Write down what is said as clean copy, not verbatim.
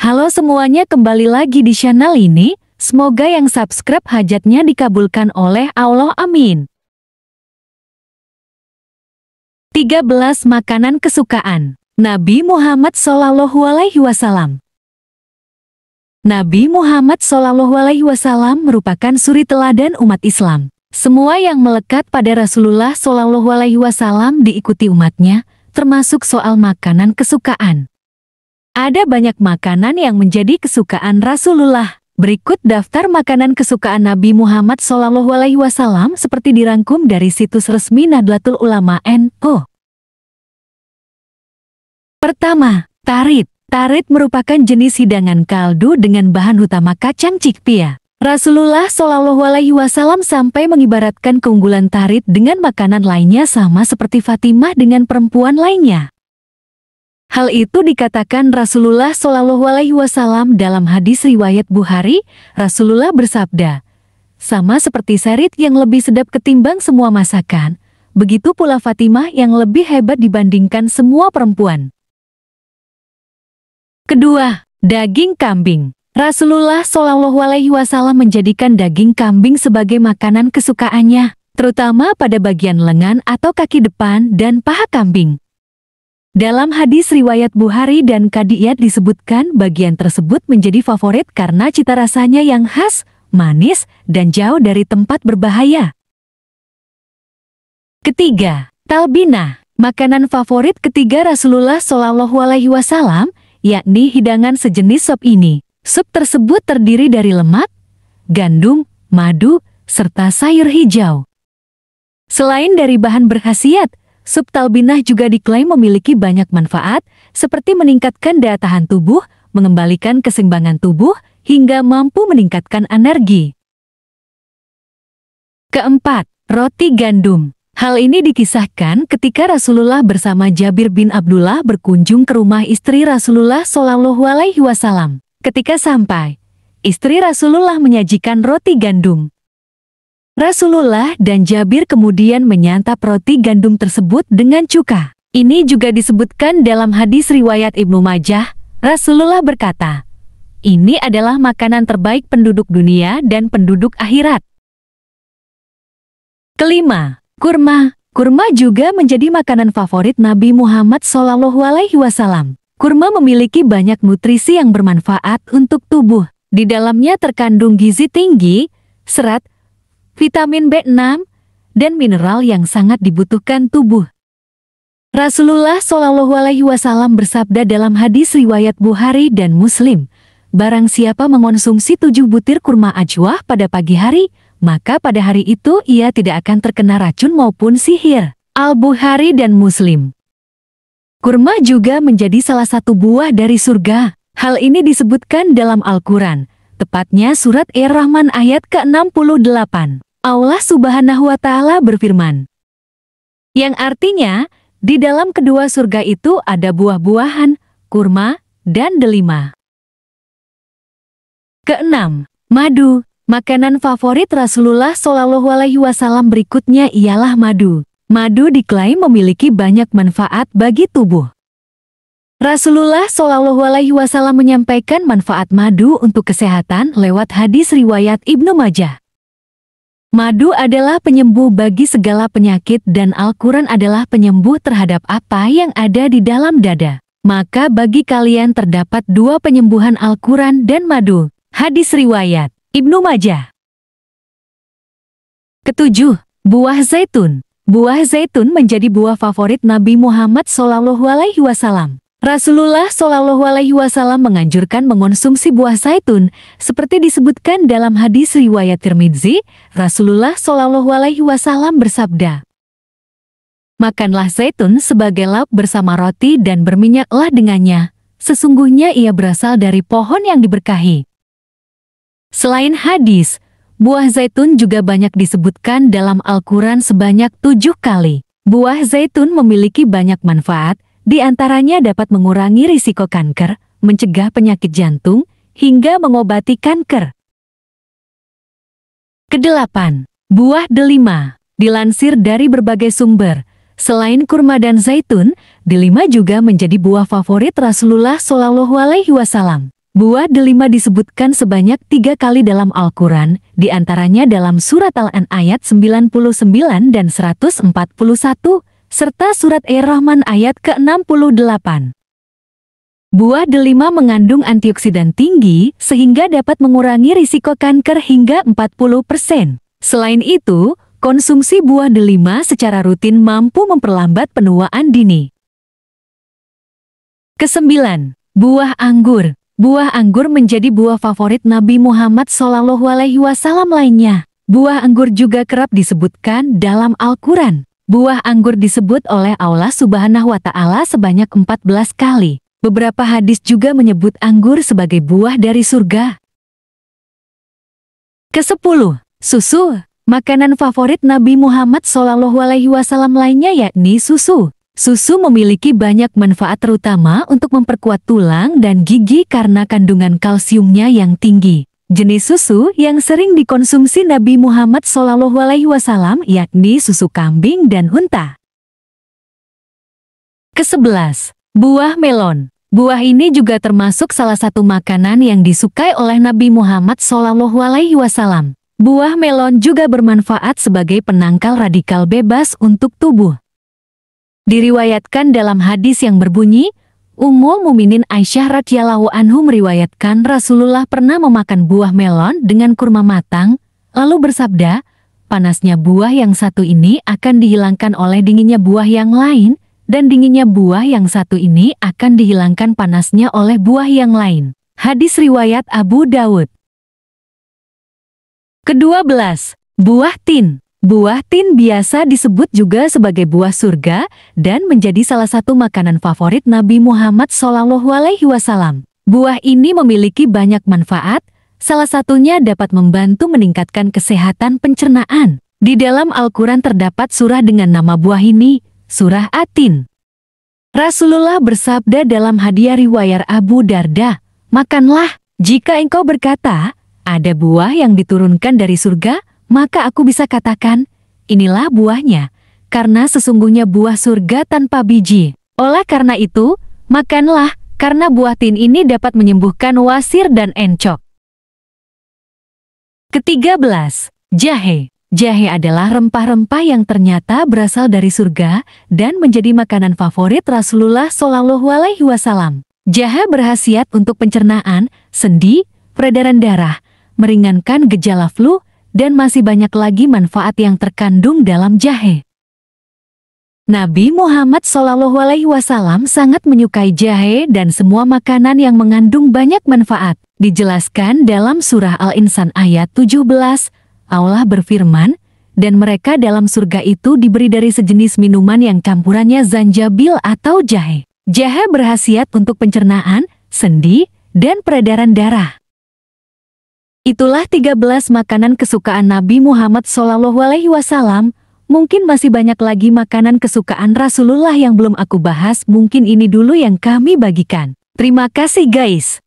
Halo semuanya, kembali lagi di channel ini. Semoga yang subscribe hajatnya dikabulkan oleh Allah, amin. 13 makanan kesukaan Nabi Muhammad SAW. Nabi Muhammad SAW merupakan suri teladan umat Islam. Semua yang melekat pada Rasulullah SAW diikuti umatnya, termasuk soal makanan kesukaan. Ada banyak makanan yang menjadi kesukaan Rasulullah. Berikut daftar makanan kesukaan Nabi Muhammad SAW seperti dirangkum dari situs resmi Nahdlatul Ulama NU. Pertama, tarit. Tarit merupakan jenis hidangan kaldu dengan bahan utama kacang chickpea. Rasulullah SAW sampai mengibaratkan keunggulan tarit dengan makanan lainnya sama seperti Fatimah dengan perempuan lainnya. Hal itu dikatakan Rasulullah SAW dalam hadis riwayat Bukhari. Rasulullah bersabda, "Sama seperti serit yang lebih sedap ketimbang semua masakan, begitu pula Fatimah yang lebih hebat dibandingkan semua perempuan." Kedua, daging kambing. Rasulullah SAW menjadikan daging kambing sebagai makanan kesukaannya, terutama pada bagian lengan atau kaki depan dan paha kambing. Dalam hadis riwayat Bukhari dan Qadiyat disebutkan bagian tersebut menjadi favorit karena cita rasanya yang khas, manis, dan jauh dari tempat berbahaya. Ketiga, talbinah. Makanan favorit ketiga Rasulullah SAW, yakni hidangan sejenis sop ini. Sup tersebut terdiri dari lemak, gandum, madu, serta sayur hijau. Selain dari bahan berkhasiat, sup talbinah juga diklaim memiliki banyak manfaat, seperti meningkatkan daya tahan tubuh, mengembalikan keseimbangan tubuh, hingga mampu meningkatkan energi. Keempat, roti gandum. Hal ini dikisahkan ketika Rasulullah bersama Jabir bin Abdullah berkunjung ke rumah istri Rasulullah SAW. Ketika sampai, istri Rasulullah menyajikan roti gandum. Rasulullah dan Jabir kemudian menyantap roti gandum tersebut dengan cuka. Ini juga disebutkan dalam hadis riwayat Ibnu Majah. Rasulullah berkata, "Ini adalah makanan terbaik penduduk dunia dan penduduk akhirat." Kelima, kurma. Kurma juga menjadi makanan favorit Nabi Muhammad SAW. Kurma memiliki banyak nutrisi yang bermanfaat untuk tubuh. Di dalamnya terkandung gizi tinggi, serat, vitamin B6, dan mineral yang sangat dibutuhkan tubuh. Rasulullah SAW bersabda dalam hadis riwayat Bukhari dan Muslim, "Barang siapa mengonsumsi 7 butir kurma ajwah pada pagi hari, maka pada hari itu ia tidak akan terkena racun maupun sihir." Al-Bukhari dan Muslim. Kurma juga menjadi salah satu buah dari surga. Hal ini disebutkan dalam Al-Quran, tepatnya surat Ar-Rahman ayat ke-68. Allah Subhanahu wa Ta'ala berfirman, yang artinya, di dalam kedua surga itu ada buah-buahan, kurma, dan delima. Keenam, madu. Makanan favorit Rasulullah SAW berikutnya ialah madu. Madu diklaim memiliki banyak manfaat bagi tubuh. Rasulullah SAW menyampaikan manfaat madu untuk kesehatan lewat hadis riwayat Ibnu Majah. Madu adalah penyembuh bagi segala penyakit dan Al-Quran adalah penyembuh terhadap apa yang ada di dalam dada. Maka bagi kalian terdapat 2 penyembuhan Al-Quran dan madu. Hadis riwayat Ibnu Majah. Ketujuh, buah zaitun. Buah zaitun menjadi buah favorit Nabi Muhammad SAW. Rasulullah SAW menganjurkan mengonsumsi buah zaitun, seperti disebutkan dalam hadis riwayat Tirmidzi. Rasulullah SAW bersabda, "Makanlah zaitun sebagai lauk bersama roti dan berminyaklah dengannya. Sesungguhnya ia berasal dari pohon yang diberkahi." Selain hadis, buah zaitun juga banyak disebutkan dalam Al-Quran sebanyak 7 kali. Buah zaitun memiliki banyak manfaat. Di antaranya dapat mengurangi risiko kanker, mencegah penyakit jantung, hingga mengobati kanker. Kedelapan, buah delima. Dilansir dari berbagai sumber, selain kurma dan zaitun, delima juga menjadi buah favorit Rasulullah SAW. Buah delima disebutkan sebanyak 3 kali dalam Al-Quran, diantaranya dalam surat Al-An ayat 99 dan 141, serta surat Ar-Rahman ayat ke-68. Buah delima mengandung antioksidan tinggi sehingga dapat mengurangi risiko kanker hingga 40%. Selain itu, konsumsi buah delima secara rutin mampu memperlambat penuaan dini. Kesembilan, buah anggur. Buah anggur menjadi buah favorit Nabi Muhammad SAW lainnya. Buah anggur juga kerap disebutkan dalam Al-Quran. Buah anggur disebut oleh Allah Subhanahu wa Ta'ala sebanyak 14 kali. Beberapa hadis juga menyebut anggur sebagai buah dari surga. Kesepuluh, susu. Makanan favorit Nabi Muhammad SAW lainnya yakni susu. Susu memiliki banyak manfaat terutama untuk memperkuat tulang dan gigi karena kandungan kalsiumnya yang tinggi. Jenis susu yang sering dikonsumsi Nabi Muhammad SAW yakni susu kambing dan unta. Kesebelas, buah melon. Buah ini juga termasuk salah satu makanan yang disukai oleh Nabi Muhammad SAW. Buah melon juga bermanfaat sebagai penangkal radikal bebas untuk tubuh. Diriwayatkan dalam hadis yang berbunyi, Ummul Mukminin Aisyah radhiyallahu anhu meriwayatkan Rasulullah pernah memakan buah melon dengan kurma matang, lalu bersabda, panasnya buah yang satu ini akan dihilangkan oleh dinginnya buah yang lain, dan dinginnya buah yang satu ini akan dihilangkan panasnya oleh buah yang lain. Hadis riwayat Abu Dawud. Ke-12, buah tin. Buah tin biasa disebut juga sebagai buah surga dan menjadi salah satu makanan favorit Nabi Muhammad SAW. Buah ini memiliki banyak manfaat, salah satunya dapat membantu meningkatkan kesehatan pencernaan. Di dalam Al-Quran terdapat surah dengan nama buah ini, surah At-Tin. Rasulullah bersabda dalam hadiah riwayat Abu Darda, makanlah, jika engkau berkata, ada buah yang diturunkan dari surga, maka aku bisa katakan, inilah buahnya, karena sesungguhnya buah surga tanpa biji. Oleh karena itu, makanlah, karena buah tin ini dapat menyembuhkan wasir dan encok. Ke-13, jahe. Jahe adalah rempah-rempah yang ternyata berasal dari surga dan menjadi makanan favorit Rasulullah SAW. Jahe berkhasiat untuk pencernaan, sendi, peredaran darah, meringankan gejala flu, dan masih banyak lagi manfaat yang terkandung dalam jahe. Nabi Muhammad SAW sangat menyukai jahe dan semua makanan yang mengandung banyak manfaat. Dijelaskan dalam surah Al-Insan ayat 17, Allah berfirman, dan mereka dalam surga itu diberi dari sejenis minuman yang campurannya zanjabil atau jahe. Jahe berkhasiat untuk pencernaan, sendi, dan peredaran darah. Itulah 13 makanan kesukaan Nabi Muhammad SAW. Mungkin masih banyak lagi makanan kesukaan Rasulullah yang belum aku bahas. Mungkin ini dulu yang kami bagikan. Terima kasih guys.